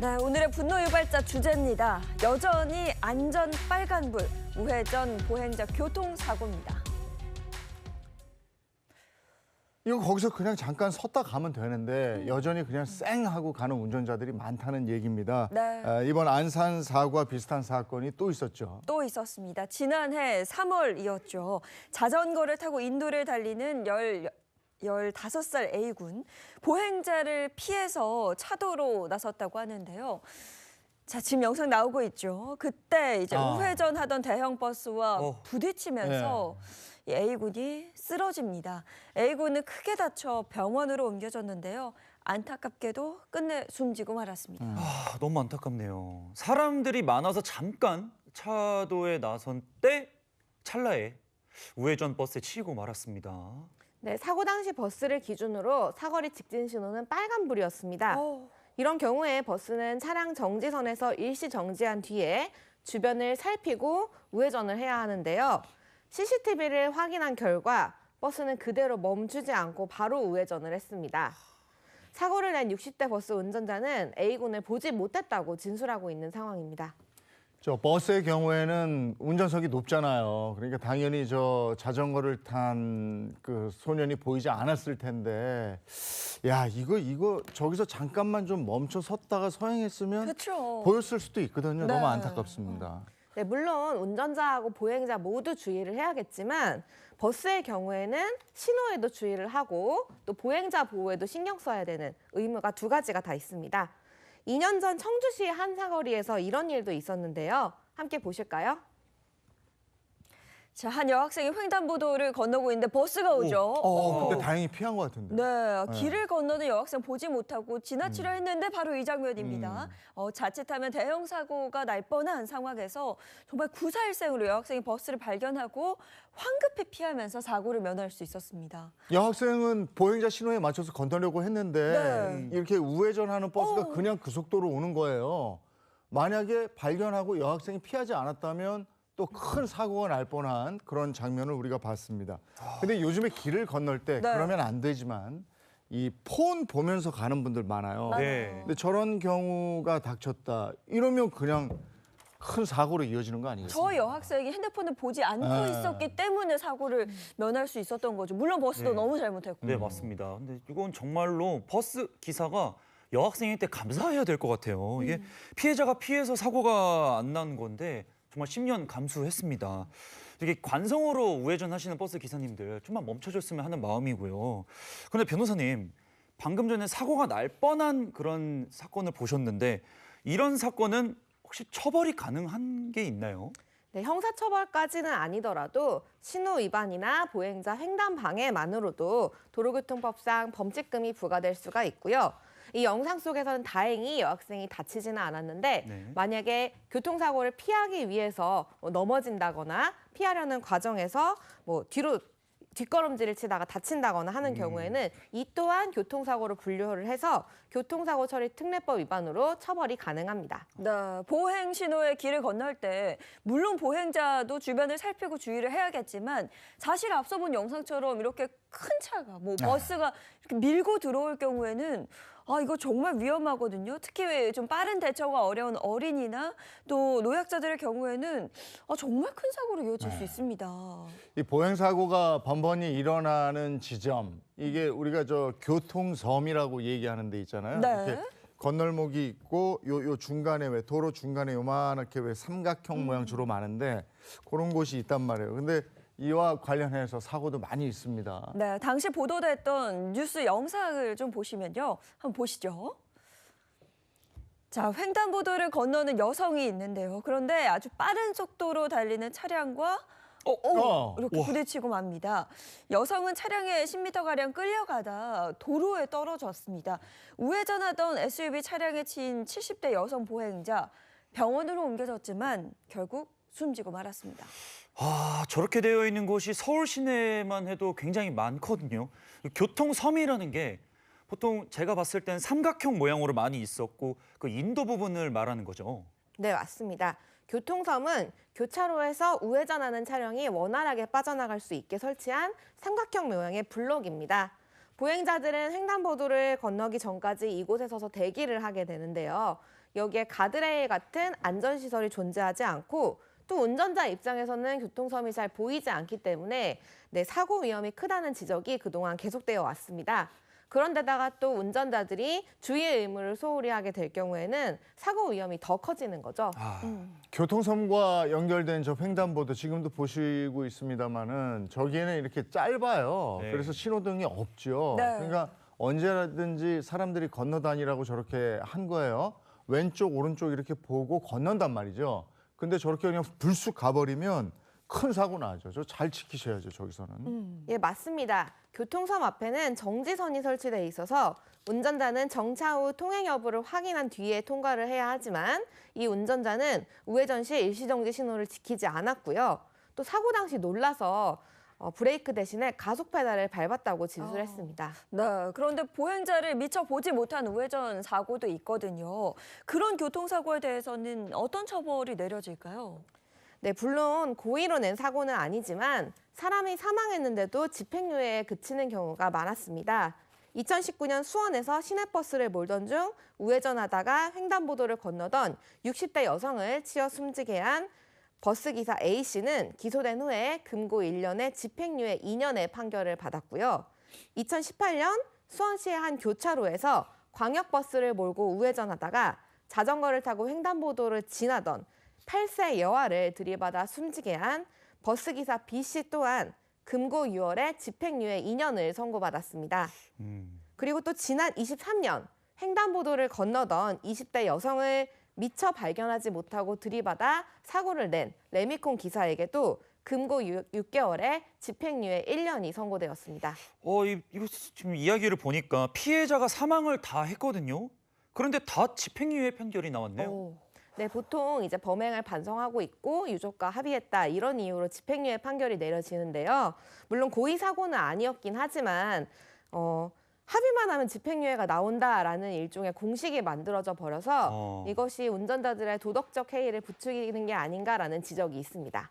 네, 오늘의 분노 유발자 주제입니다. 여전히 안전 빨간불, 우회전 보행자 교통사고입니다. 이거 거기서 그냥 잠깐 섰다 가면 되는데 여전히 그냥 쌩 하고 가는 운전자들이 많다는 얘기입니다. 네. 이번 안산 사고와 비슷한 사건이 또 있었죠. 또 있었습니다. 지난해 3월이었죠. 자전거를 타고 인도를 달리는 15살 A군. 보행자를 피해서 차도로 나섰다고 하는데요. 자, 지금 영상 나오고 있죠. 그때 이제 우회전하던 대형 버스와 부딪히면서 이 A군이 쓰러집니다. A군은 크게 다쳐 병원으로 옮겨졌는데요. 안타깝게도 끝내 숨지고 말았습니다. 너무 안타깝네요. 사람들이 많아서 잠깐 차도에 나선 때 찰나에 우회전 버스에 치이고 말았습니다. 네, 사고 당시 버스를 기준으로 사거리 직진 신호는 빨간불이었습니다. 이런 경우에 버스는 차량 정지선에서 일시 정지한 뒤에 주변을 살피고 우회전을 해야 하는데요. CCTV를 확인한 결과 버스는 그대로 멈추지 않고 바로 우회전을 했습니다. 사고를 낸 60대 버스 운전자는 A군을 보지 못했다고 진술하고 있는 상황입니다. 저 버스의 경우에는 운전석이 높잖아요. 그러니까 당연히 저 자전거를 탄 그 소년이 보이지 않았을 텐데, 야 이거 저기서 잠깐만 좀 멈춰 섰다가 서행했으면 그렇죠. 보였을 수도 있거든요. 네. 너무 안타깝습니다. 네, 물론 운전자하고 보행자 모두 주의를 해야겠지만 버스의 경우에는 신호에도 주의를 하고 또 보행자 보호에도 신경 써야 되는 의무가 두 가지가 다 있습니다. 2년 전 청주시의 한 사거리에서 이런 일도 있었는데요. 함께 보실까요? 자, 한 여학생이 횡단보도를 건너고 있는데 버스가 오죠. 근데 다행히 피한 것 같은데. 네, 길을 건너는 여학생 보지 못하고 지나치려 했는데 바로 이 장면입니다. 자칫하면 대형 사고가 날 뻔한 상황에서 정말 구사일생으로 여학생이 버스를 발견하고 황급히 피하면서 사고를 면할 수 있었습니다. 여학생은 보행자 신호에 맞춰서 건너려고 했는데 이렇게 우회전하는 버스가 그냥 그 속도로 오는 거예요. 만약에 발견하고 여학생이 피하지 않았다면 또 큰 사고가 날 뻔한 그런 장면을 우리가 봤습니다. 근데 요즘에 길을 건널 때 그러면 안 되지만 이 폰 보면서 가는 분들 많아요. 네. 근데 저런 경우가 닥쳤다. 이러면 그냥 큰 사고로 이어지는 거 아니겠습니까? 저 여학생이 핸드폰을 보지 않고 있었기 때문에 사고를 면할 수 있었던 거죠. 물론 버스도 너무 잘못했고. 네, 맞습니다. 근데 이건 정말로 버스 기사가 여학생일 때 감사해야 될 것 같아요. 이게 피해자가 피해서 사고가 안 난 건데 정말 10년 감수했습니다. 이게 관성으로 우회전하시는 버스 기사님들 좀만 멈춰줬으면 하는 마음이고요. 그런데 변호사님, 방금 전에 사고가 날 뻔한 그런 사건을 보셨는데 이런 사건은 혹시 처벌이 가능한 게 있나요? 네, 형사처벌까지는 아니더라도 신호 위반이나 보행자 횡단 방해만으로도 도로교통법상 범칙금이 부과될 수가 있고요. 이 영상 속에서는 다행히 여학생이 다치지는 않았는데 만약에 교통사고를 피하기 위해서 넘어진다거나 피하려는 과정에서 뒷걸음질을 치다가 다친다거나 하는 경우에는 이 또한 교통사고로 분류를 해서 교통사고 처리 특례법 위반으로 처벌이 가능합니다. 네, 보행 신호의 길을 건널 때 물론 보행자도 주변을 살피고 주의를 해야겠지만 사실 앞서 본 영상처럼 이렇게 큰 차가 버스가 이렇게 밀고 들어올 경우에는 이거 정말 위험하거든요. 특히 좀 빠른 대처가 어려운 어린이나 또 노약자들의 경우에는 정말 큰 사고로 이어질 수 있습니다. 이 보행사고가 번번이 일어나는 지점, 이게 우리가 저 교통섬이라고 얘기하는 데 있잖아요. 네. 이렇게 건널목이 있고 요 중간에 왜 도로 중간에 요만하게 왜 삼각형 모양 주로 많은데 그런 곳이 있단 말이에요. 근데 이와 관련해서 사고도 많이 있습니다. 네, 당시 보도됐던 뉴스 영상을 좀 보시면요. 한번 보시죠. 자, 횡단보도를 건너는 여성이 있는데요. 그런데 아주 빠른 속도로 달리는 차량과 이렇게 부딪히고 맙니다. 여성은 차량에 10m가량 끌려가다 도로에 떨어졌습니다. 우회전하던 SUV 차량에 치인 70대 여성 보행자 병원으로 옮겨졌지만 결국 숨지고 말았습니다. 저렇게 되어 있는 곳이 서울 시내만 해도 굉장히 많거든요. 교통섬이라는 게 보통 제가 봤을 땐 삼각형 모양으로 많이 있었고 그 인도 부분을 말하는 거죠. 네, 맞습니다. 교통섬은 교차로에서 우회전하는 차량이 원활하게 빠져나갈 수 있게 설치한 삼각형 모양의 블록입니다. 보행자들은 횡단보도를 건너기 전까지 이곳에 서서 대기를 하게 되는데요. 여기에 가드레일 같은 안전시설이 존재하지 않고 또 운전자 입장에서는 교통섬이 잘 보이지 않기 때문에 사고 위험이 크다는 지적이 그동안 계속되어 왔습니다. 그런데다가 또 운전자들이 주의 의무를 소홀히 하게 될 경우에는 사고 위험이 더 커지는 거죠. 교통섬과 연결된 저 횡단보도 지금도 보시고 있습니다만은 저기에는 이렇게 짧아요. 네. 그래서 신호등이 없죠. 네. 그러니까 언제라든지 사람들이 건너다니라고 저렇게 한 거예요. 왼쪽 오른쪽 이렇게 보고 건넌단 말이죠. 근데 저렇게 그냥 불쑥 가버리면 큰 사고 나죠. 저 잘 지키셔야죠, 저기서는. 예, 맞습니다. 교통섬 앞에는 정지선이 설치돼 있어서 운전자는 정차 후 통행 여부를 확인한 뒤에 통과를 해야 하지만 이 운전자는 우회전 시 일시정지 신호를 지키지 않았고요. 또 사고 당시 놀라서 브레이크 대신에 가속 페달을 밟았다고 진술했습니다. 네, 그런데 보행자를 미처 보지 못한 우회전 사고도 있거든요. 그런 교통사고에 대해서는 어떤 처벌이 내려질까요? 네, 물론 고의로 낸 사고는 아니지만 사람이 사망했는데도 집행유예에 그치는 경우가 많았습니다. 2019년 수원에서 시내버스를 몰던 중 우회전하다가 횡단보도를 건너던 60대 여성을 치어 숨지게 한 버스기사 A씨는 기소된 후에 금고 1년에 집행유예 2년의 판결을 받았고요. 2018년 수원시의 한 교차로에서 광역버스를 몰고 우회전하다가 자전거를 타고 횡단보도를 지나던 8세 여아를 들이받아 숨지게 한 버스기사 B씨 또한 금고 6월에 집행유예 2년을 선고받았습니다. 그리고 또 지난 23년 횡단보도를 건너던 20대 여성을 미처 발견하지 못하고 들이받아 사고를 낸 레미콘 기사에게도 금고 6개월에 집행유예 1년이 선고되었습니다. 이거 지금 이야기를 보니까 피해자가 사망을 다 했거든요. 그런데 다 집행유예 판결이 나왔네요. 네, 보통 이제 범행을 반성하고 있고 유족과 합의했다 이런 이유로 집행유예 판결이 내려지는데요. 물론 고의 사고는 아니었긴 하지만 합의만 하면 집행유예가 나온다라는 일종의 공식이 만들어져 버려서 이것이 운전자들의 도덕적 해이를 부추기는 게 아닌가라는 지적이 있습니다.